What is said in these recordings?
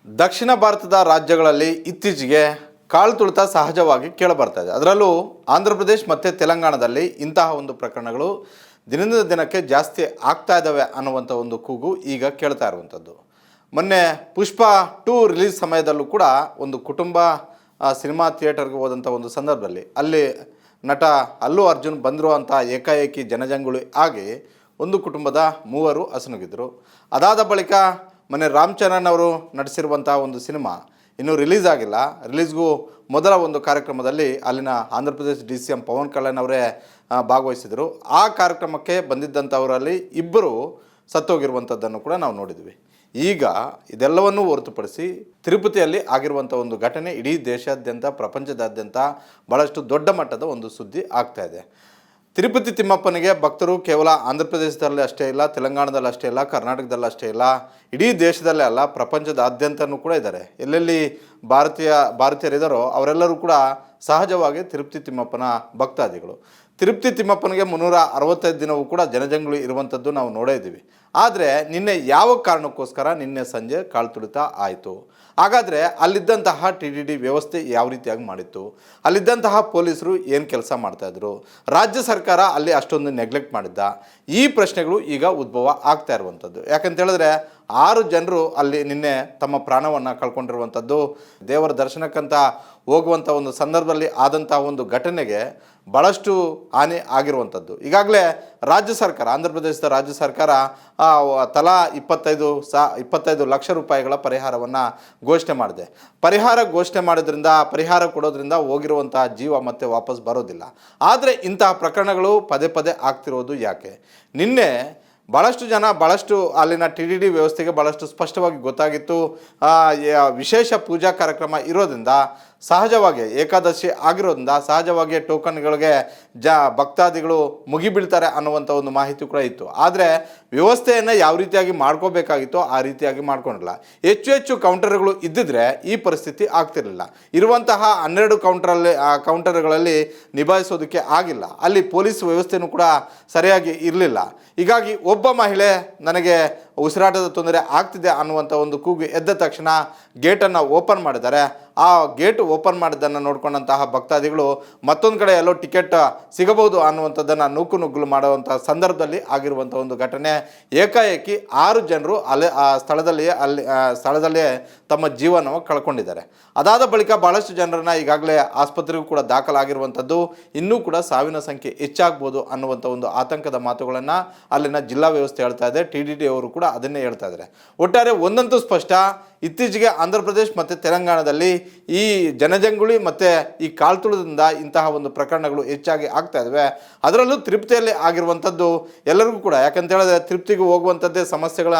ದಕ್ಷಿಣ ಭಾರತದ ರಾಜ್ಯಗಳಲ್ಲಿ ಇತ್ತೀಚೆಗೆ ಕಾಳು ತುಳಿತ ಸಹಜವಾಗಿ ಕೇಳಬರ್ತಾ ಇದೆ. ಅದರಲ್ಲೂ ಆಂಧ್ರ ಪ್ರದೇಶ್ ಮತ್ತು ತೆಲಂಗಾಣದಲ್ಲಿ ಇಂತಹ ಒಂದು ಪ್ರಕರಣಗಳು ದಿನದಿಂದ ದಿನಕ್ಕೆ ಜಾಸ್ತಿ ಆಗ್ತಾ ಇದ್ದಾವೆ ಅನ್ನುವಂಥ ಒಂದು ಕೂಗು ಈಗ ಕೇಳ್ತಾ ಇರುವಂಥದ್ದು. ಮೊನ್ನೆ ಪುಷ್ಪ 2 ರಿಲೀಸ್ ಸಮಯದಲ್ಲೂ ಕೂಡ ಒಂದು ಕುಟುಂಬ ಸಿನಿಮಾ ಥಿಯೇಟರ್ಗೆ ಹೋದಂಥ ಒಂದು ಸಂದರ್ಭದಲ್ಲಿ ಅಲ್ಲಿ ನಟ ಅಲ್ಲು ಅರ್ಜುನ್ ಬಂದರು ಅಂತ ಏಕಾಏಕಿ ಜನಜಂಗುಳಿ ಆಗಿ ಒಂದು ಕುಟುಂಬದ 3 ಅಸುನೀಗಿದ್ದರು. ಅದಾದ ಬಳಿಕ ಮೊನ್ನೆ ರಾಮ್ ಚರಣ್ ಅವರು ನಟಿಸಿರುವಂಥ ಒಂದು ಸಿನಿಮಾ ಇನ್ನೂ ರಿಲೀಸ್ ಆಗಿಲ್ಲ. ರಿಲೀಸ್ಗೂ ಮೊದಲ ಒಂದು ಕಾರ್ಯಕ್ರಮದಲ್ಲಿ ಅಲ್ಲಿನ ಆಂಧ್ರ ಪ್ರದೇಶ DCM ಪವನ್ ಕಲ್ಯಾಣ್ ಅವರೇ ಭಾಗವಹಿಸಿದರು. ಆ ಕಾರ್ಯಕ್ರಮಕ್ಕೆ ಬಂದಿದ್ದಂಥವರಲ್ಲಿ 2 ಸತ್ತೋಗಿರುವಂಥದ್ದನ್ನು ಕೂಡ ನಾವು ನೋಡಿದ್ವಿ. ಈಗ ಇದೆಲ್ಲವನ್ನೂ ಹೊರತುಪಡಿಸಿ ತಿರುಪತಿಯಲ್ಲಿ ಆಗಿರುವಂಥ ಒಂದು ಘಟನೆ ಇಡೀ ದೇಶಾದ್ಯಂತ ಪ್ರಪಂಚದಾದ್ಯಂತ ಭಾಳಷ್ಟು ದೊಡ್ಡ ಮಟ್ಟದ ಒಂದು ಸುದ್ದಿ ಆಗ್ತಾ ಇದೆ. ತಿರುಪತಿ ತಿಮ್ಮಪ್ಪನಿಗೆ ಭಕ್ತರು ಕೇವಲ ಆಂಧ್ರ ಪ್ರದೇಶದಲ್ಲಿ ಅಷ್ಟೇ ಇಲ್ಲ, ತೆಲಂಗಾಣದಲ್ಲಿ ಅಷ್ಟೇ ಇಲ್ಲ, ಕರ್ನಾಟಕದಲ್ಲಿ ಅಷ್ಟೇ ಇಲ್ಲ, ಇಡೀ ದೇಶದಲ್ಲೇ ಅಲ್ಲ ಪ್ರಪಂಚದಾದ್ಯಂತನೂ ಕೂಡ ಇದ್ದಾರೆ. ಎಲ್ಲೆಲ್ಲಿ ಭಾರತೀಯರಿದ್ದಾರೋ ಅವರೆಲ್ಲರೂ ಕೂಡ ಸಹಜವಾಗಿ ತಿರುಪತಿ ತಿಮ್ಮಪ್ಪನ ಭಕ್ತಾದಿಗಳು. ತಿರುಪತಿ ತಿಮ್ಮಪ್ಪನಿಗೆ 365 ದಿನವೂ ಕೂಡ ಜನಜಂಗುಳಿ ಇರುವಂಥದ್ದು ನಾವು ನೋಡೇ ಇದ್ದೀವಿ. ಆದರೆ ನಿನ್ನೆ ಯಾವ ಕಾರಣಕ್ಕೋಸ್ಕರ ನಿನ್ನೆ ಸಂಜೆ ಕಾಳು ತುಳಿತ ಆಯಿತು? ಹಾಗಾದರೆ ಅಲ್ಲಿದ್ದಂತಹ TTD ವ್ಯವಸ್ಥೆ ಯಾವ ರೀತಿಯಾಗಿ ಮಾಡಿತ್ತು? ಅಲ್ಲಿದ್ದಂತಹ ಪೊಲೀಸರು ಏನು ಕೆಲಸ ಮಾಡ್ತಾಯಿದ್ರು? ರಾಜ್ಯ ಸರ್ಕಾರ ಅಲ್ಲಿ ಅಷ್ಟೊಂದು ನೆಗ್ಲೆಕ್ಟ್ ಮಾಡಿದ್ದ? ಈ ಪ್ರಶ್ನೆಗಳು ಈಗ ಉದ್ಭವ ಆಗ್ತಾ ಇರುವಂಥದ್ದು. ಯಾಕಂತ ಹೇಳಿದ್ರೆ 6 ಜನರು ಅಲ್ಲಿ ನಿನ್ನೆ ತಮ್ಮ ಪ್ರಾಣವನ್ನು ಕಳ್ಕೊಂಡಿರುವಂಥದ್ದು. ದೇವರ ದರ್ಶನಕ್ಕಂತ ಹೋಗುವಂಥ ಒಂದು ಸಂದರ್ಭದಲ್ಲಿ ಆದಂಥ ಒಂದು ಘಟನೆಗೆ ಭಾಳಷ್ಟು ಹಾನಿ ಆಗಿರುವಂಥದ್ದು. ಈಗಾಗಲೇ ರಾಜ್ಯ ಸರ್ಕಾರ, ಆಂಧ್ರ ಪ್ರದೇಶದ ರಾಜ್ಯ ಸರ್ಕಾರ ತಲಾ 25 ಲಕ್ಷ ರೂಪಾಯಿಗಳ ಪರಿಹಾರವನ್ನು ಘೋಷಣೆ ಮಾಡಿದೆ. ಪರಿಹಾರ ಘೋಷಣೆ ಮಾಡೋದ್ರಿಂದ, ಪರಿಹಾರ ಕೊಡೋದ್ರಿಂದ ಹೋಗಿರುವಂಥ ಜೀವ ಮತ್ತೆ ವಾಪಸ್ ಬರೋದಿಲ್ಲ. ಆದರೆ ಇಂತಹ ಪ್ರಕರಣಗಳು ಪದೇ ಪದೇ ಆಗ್ತಿರೋದು ಯಾಕೆ? ನಿನ್ನೆ ಭಾಳಷ್ಟು ಅಲ್ಲಿನ TTD ವ್ಯವಸ್ಥೆಗೆ ಭಾಳಷ್ಟು ಸ್ಪಷ್ಟವಾಗಿ ಗೊತ್ತಾಗಿತ್ತು. ವಿಶೇಷ ಪೂಜಾ ಕಾರ್ಯಕ್ರಮ ಇರೋದ್ರಿಂದ, ಸಹಜವಾಗಿ ಏಕಾದಶಿ ಆಗಿರೋದ್ರಿಂದ ಸಹಜವಾಗಿ ಟೋಕನ್ಗಳಿಗೆ ಭಕ್ತಾದಿಗಳು ಮುಗಿಬೀಳ್ತಾರೆ ಅನ್ನುವಂಥ ಒಂದು ಮಾಹಿತಿ ಕೂಡ ಇತ್ತು. ಆದರೆ ವ್ಯವಸ್ಥೆಯನ್ನು ಯಾವ ರೀತಿಯಾಗಿ ಮಾಡ್ಕೋಬೇಕಾಗಿತ್ತೋ ಆ ರೀತಿಯಾಗಿ ಮಾಡ್ಕೊಂಡಿಲ್ಲ. ಹೆಚ್ಚು ಕೌಂಟರ್ಗಳು ಇದ್ದಿದ್ರೆ ಈ ಪರಿಸ್ಥಿತಿ ಆಗ್ತಿರಲಿಲ್ಲ. ಇರುವಂತಹ 12 ಕೌಂಟರ್ಗಳಲ್ಲಿ ನಿಭಾಯಿಸೋದಕ್ಕೆ ಆಗಿಲ್ಲ. ಅಲ್ಲಿ ಪೊಲೀಸ್ ವ್ಯವಸ್ಥೆಯೂ ಕೂಡ ಸರಿಯಾಗಿ ಇರಲಿಲ್ಲ. ಹೀಗಾಗಿ ಒಬ್ಬ ಮಹಿಳೆ ನನಗೆ ಉಸಿರಾಟದ ತೊಂದರೆ ಆಗ್ತಿದೆ ಅನ್ನುವಂಥ ಒಂದು ಕೂಗು ಎದ್ದ ತಕ್ಷಣ ಗೇಟನ್ನು ಓಪನ್ ಮಾಡಿದ್ದಾರೆ. ಆ ಗೇಟ್ ಓಪನ್ ಮಾಡಿದ್ದನ್ನು ನೋಡ್ಕೊಂಡಂತಹ ಭಕ್ತಾದಿಗಳು ಮತ್ತೊಂದು ಕಡೆ ಎಲ್ಲೋ ಟಿಕೆಟ್ ಸಿಗಬಹುದು ಅನ್ನುವಂಥದ್ದನ್ನು ನುಗ್ಗಲು ಮಾಡುವಂಥ ಸಂದರ್ಭದಲ್ಲಿ ಆಗಿರುವಂಥ ಒಂದು ಘಟನೆ. ಏಕಾಏಕಿ 6 ಜನರು ಆ ಸ್ಥಳದಲ್ಲಿಯೇ ತಮ್ಮ ಜೀವನವನ್ನು ಕಳ್ಕೊಂಡಿದ್ದಾರೆ. ಅದಾದ ಬಳಿಕ ಭಾಳಷ್ಟು ಜನರನ್ನು ಈಗಾಗಲೇ ಆಸ್ಪತ್ರೆಗೂ ಕೂಡ ದಾಖಲಾಗಿರುವಂಥದ್ದು. ಇನ್ನೂ ಕೂಡ ಸಾವಿನ ಸಂಖ್ಯೆ ಹೆಚ್ಚಾಗ್ಬೋದು ಅನ್ನುವಂಥ ಒಂದು ಆತಂಕದ ಮಾತುಗಳನ್ನು ಅಲ್ಲಿನ ಜಿಲ್ಲಾ ವ್ಯವಸ್ಥೆ ಹೇಳ್ತಾ ಇದೆ. TTD ಅವರು ಕೂಡ ಅದನ್ನೇ ಹೇಳ್ತಾ ಇದ್ದಾರೆ. ಒಟ್ಟಾರೆ ಒಂದಂತೂ ಸ್ಪಷ್ಟ, ಇತ್ತೀಚೆಗೆ ಆಂಧ್ರ ಪ್ರದೇಶ್ ಮತ್ತು ತೆಲಂಗಾಣದಲ್ಲಿ ಈ ಜನಜಂಗುಳಿ ಮತ್ತು ಈ ಕಾಳು ತುಳಿತದಿಂದ ಇಂತಹ ಒಂದು ಪ್ರಕರಣಗಳು ಹೆಚ್ಚಾಗಿ ಆಗ್ತಾ ಇದ್ದಾವೆ. ಅದರಲ್ಲೂ ತಿರುಪತಿಯಲ್ಲಿ ಆಗಿರುವಂಥದ್ದು ಎಲ್ಲರಿಗೂ ಕೂಡ, ಯಾಕಂತ ಹೇಳಿದ್ರೆ ತಿರುಪತಿಗೆ ಹೋಗುವಂಥದ್ದೇ ಸಮಸ್ಯೆಗಳ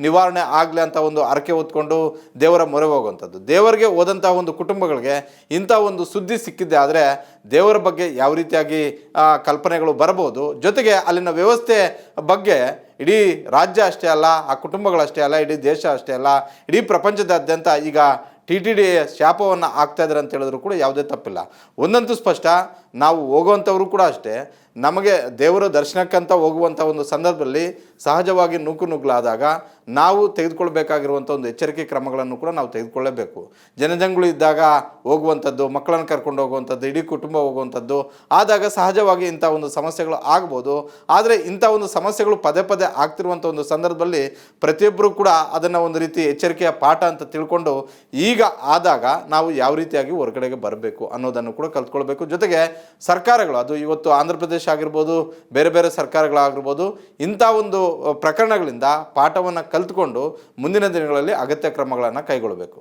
ನಿವಾರಣೆ ಆಗಲಿ ಅಂತ ಒಂದು ಹರಕೆ ಹೊತ್ಕೊಂಡು ದೇವರ ಮೊರೆ ಹೋಗುವಂಥದ್ದು. ದೇವರಿಗೆ ಹೋದಂಥ ಒಂದು ಕುಟುಂಬಗಳಿಗೆ ಇಂಥ ಒಂದು ಸುದ್ದಿ ಸಿಕ್ಕಿದ್ದೆ ಆದರೆ ದೇವರ ಬಗ್ಗೆ ಯಾವ ರೀತಿಯಾಗಿ ಕಲ್ಪನೆಗಳು ಬರಬಹುದು. ಜೊತೆಗೆ ಅಲ್ಲಿನ ವ್ಯವಸ್ಥೆ ಬಗ್ಗೆ ಇಡೀ ರಾಜ್ಯ ಅಷ್ಟೇ ಅಲ್ಲ, ಆ ಕುಟುಂಬಗಳಷ್ಟೇ ಅಲ್ಲ, ಇಡೀ ದೇಶ ಅಷ್ಟೇ ಅಲ್ಲ, ಇಡೀ ಪ್ರಪಂಚದಾದ್ಯಂತ ಈಗ TTD ಶಾಪವನ್ನು ಆಗ್ತಾ ಇದ್ದಾರೆ ಅಂತ ಹೇಳಿದ್ರು ಕೂಡ ಯಾವುದೇ ತಪ್ಪಿಲ್ಲ. ಒಂದಂತೂ ಸ್ಪಷ್ಟ, ನಾವು ಹೋಗುವಂಥವರು ಕೂಡ ಅಷ್ಟೇ, ನಮಗೆ ದೇವರ ದರ್ಶನಕ್ಕಂತ ಹೋಗುವಂಥ ಒಂದು ಸಂದರ್ಭದಲ್ಲಿ ಸಹಜವಾಗಿ ನುಗ್ಗಲಾದಾಗ ನಾವು ತೆಗೆದುಕೊಳ್ಬೇಕಾಗಿರುವಂಥ ಒಂದು ಎಚ್ಚರಿಕೆ ಕ್ರಮಗಳನ್ನು ಕೂಡ ನಾವು ತೆಗೆದುಕೊಳ್ಳಬೇಕು. ಜನಜಂಗುಳಿ ಇದ್ದಾಗ ಹೋಗುವಂಥದ್ದು, ಮಕ್ಕಳನ್ನು ಕರ್ಕೊಂಡು ಹೋಗುವಂಥದ್ದು, ಇಡೀ ಕುಟುಂಬ ಹೋಗುವಂಥದ್ದು ಆದಾಗ ಸಹಜವಾಗಿ ಇಂಥ ಒಂದು ಸಮಸ್ಯೆಗಳು ಆಗ್ಬೋದು. ಆದರೆ ಇಂಥ ಒಂದು ಸಮಸ್ಯೆಗಳು ಪದೇ ಪದೇ ಆಗ್ತಿರುವಂಥ ಒಂದು ಸಂದರ್ಭದಲ್ಲಿ ಪ್ರತಿಯೊಬ್ಬರು ಕೂಡ ಅದನ್ನು ಒಂದು ರೀತಿ ಎಚ್ಚರಿಕೆಯ ಪಾಠ ಅಂತ ತಿಳ್ಕೊಂಡು ಈಗ ಆದಾಗ ನಾವು ಯಾವ ರೀತಿಯಾಗಿ ಹೊರಗಡೆಗೆ ಬರಬೇಕು ಅನ್ನೋದನ್ನು ಕೂಡ ಕಲ್ತ್ಕೊಳ್ಬೇಕು. ಜೊತೆಗೆ ಸರ್ಕಾರಗಳು, ಅದು ಇವತ್ತು ಆಂಧ್ರ ಪ್ರದೇಶ ಆಗಿರ್ಬೋದು, ಬೇರೆ ಸರ್ಕಾರಗಳಾಗಿರ್ಬೋದು, ಇಂಥ ಒಂದು ಪ್ರಕರಣಗಳಿಂದ ಪಾಠವನ್ನು ಕಲ್ತ್ಕೊಂಡು ಮುಂದಿನ ದಿನಗಳಲ್ಲಿ ಅಗತ್ಯ ಕ್ರಮಗಳನ್ನು ಕೈಗೊಳ್ಳಬೇಕು.